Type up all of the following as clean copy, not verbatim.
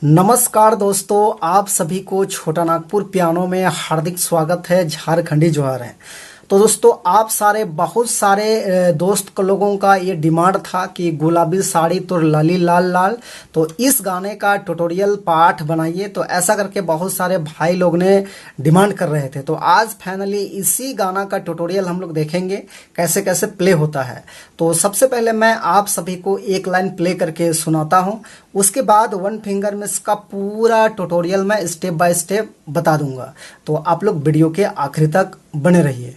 नमस्कार दोस्तों, आप सभी को छोटा नागपुर पियानो में हार्दिक स्वागत है। झारखंडी जोहार है। तो दोस्तों, आप सारे बहुत सारे दोस्त लोगों का ये डिमांड था कि गुलाबी साड़ी तो लाली लाल लाल, तो इस गाने का ट्यूटोरियल पार्ट बनाइए। तो ऐसा करके बहुत सारे भाई लोग ने डिमांड कर रहे थे। तो आज फाइनली इसी गाना का ट्यूटोरियल हम लोग देखेंगे कैसे कैसे प्ले होता है। तो सबसे पहले मैं आप सभी को एक लाइन प्ले करके सुनाता हूँ, उसके बाद वन फिंगर में इसका पूरा ट्यूटोरियल मैं स्टेप बाय स्टेप बता दूंगा। तो आप लोग वीडियो के आखिरी तक बने रहिए।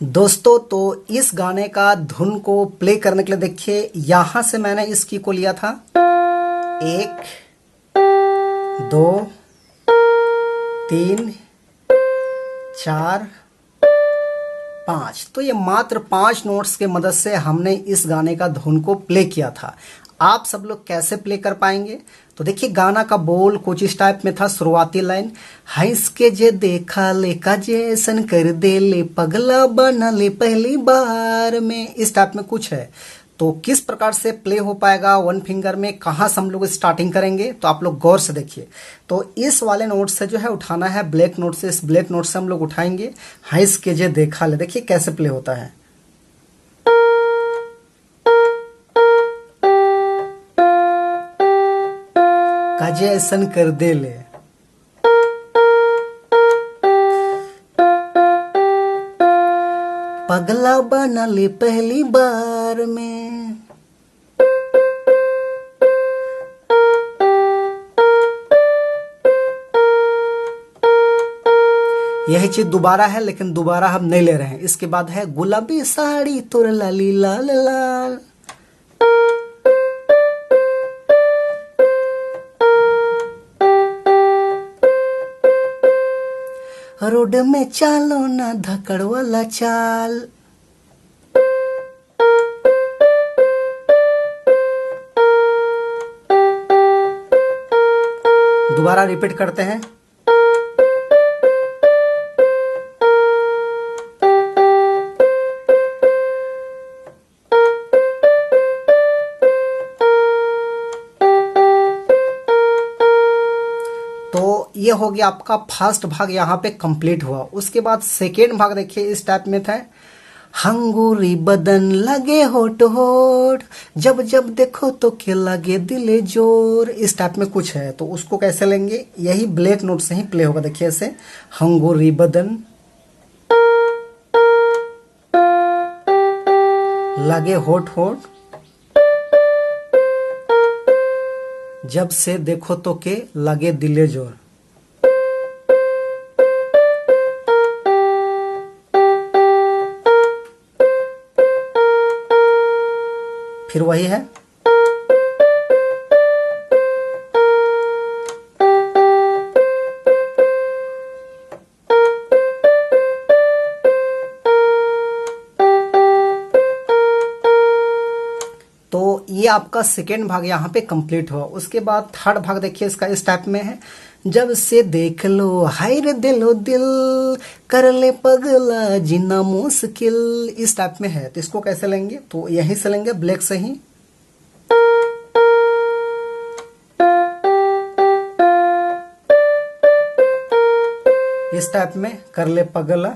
दोस्तों, तो इस गाने का धुन को प्ले करने के लिए देखिए, यहां से मैंने इस की को लिया था 1 2 3 4 5। तो ये मात्र 5 नोट्स के मदद से हमने इस गाने का धुन को प्ले किया था। आप सब लोग कैसे प्ले कर पाएंगे? तो देखिए, गाना का बोल कुछ इस टाइप में था। शुरुआती लाइन, हंस के जे देखा ले का जैसन कर दे ले, पगला बना ले पहली बार में, इस टाइप में कुछ है। तो किस प्रकार से प्ले हो पाएगा वन फिंगर में, कहाँ से हम लोग स्टार्टिंग करेंगे, तो आप लोग गौर से देखिए। तो इस वाले नोट से जो है उठाना है, ब्लैक नोट से। इस ब्लैक नोट से हम लोग उठाएंगे हंस के जे देखा ले। देखिए कैसे प्ले होता है। काजे ऐसन कर दे ले, पगला बना ले पहली बार में। यही चीज दोबारा है, लेकिन दोबारा हम नहीं ले रहे हैं। इसके बाद है गुलाबी साड़ी तोर लाली लाल लाल, रोड में चालो ना धकड़ वाला चाल। दोबारा रिपीट करते हैं। तो ये हो गया आपका फर्स्ट भाग, यहाँ पे कंप्लीट हुआ। उसके बाद सेकेंड भाग देखिए, इस टाइप में था, हंगूरी बदन लगे होठ होठ, जब जब देखो तो के लगे दिले जोर, इस टाइप में कुछ है। तो उसको कैसे लेंगे, यही ब्लैक नोट से ही प्ले होगा। देखिए ऐसे, हंगूरी बदन लगे होठ होठ, जब से देखो तो के लगे दिले जोर। फिर वही है। तो ये आपका सेकेंड भाग यहाँ पे कंप्लीट हुआ। उसके बाद थर्ड भाग देखिए इसका इस टाइप में है। जब से देख लो हाय रे दिलो दिल, कर ले पगला जीना मुश्किल, इस टाइप में है। तो इसको कैसे लेंगे, तो यहीं से लेंगे ब्लैक से ही। इस टाइप में कर ले पगला,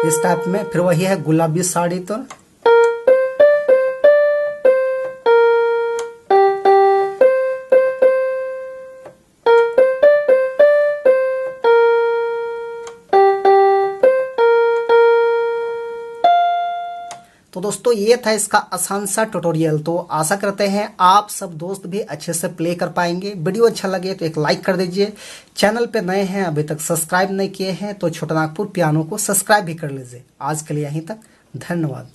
इस टाइप में। फिर वही है गुलाबी साड़ी तो दोस्तों ये था इसका आसान सा ट्यूटोरियल। तो आशा करते हैं आप सब दोस्त भी अच्छे से प्ले कर पाएंगे। वीडियो अच्छा लगे तो एक लाइक कर दीजिए। चैनल पे नए हैं अभी तक सब्सक्राइब नहीं किए हैं तो छोटा नागपुर पियानो को सब्सक्राइब भी कर लीजिए। आज के लिए यहीं तक, धन्यवाद।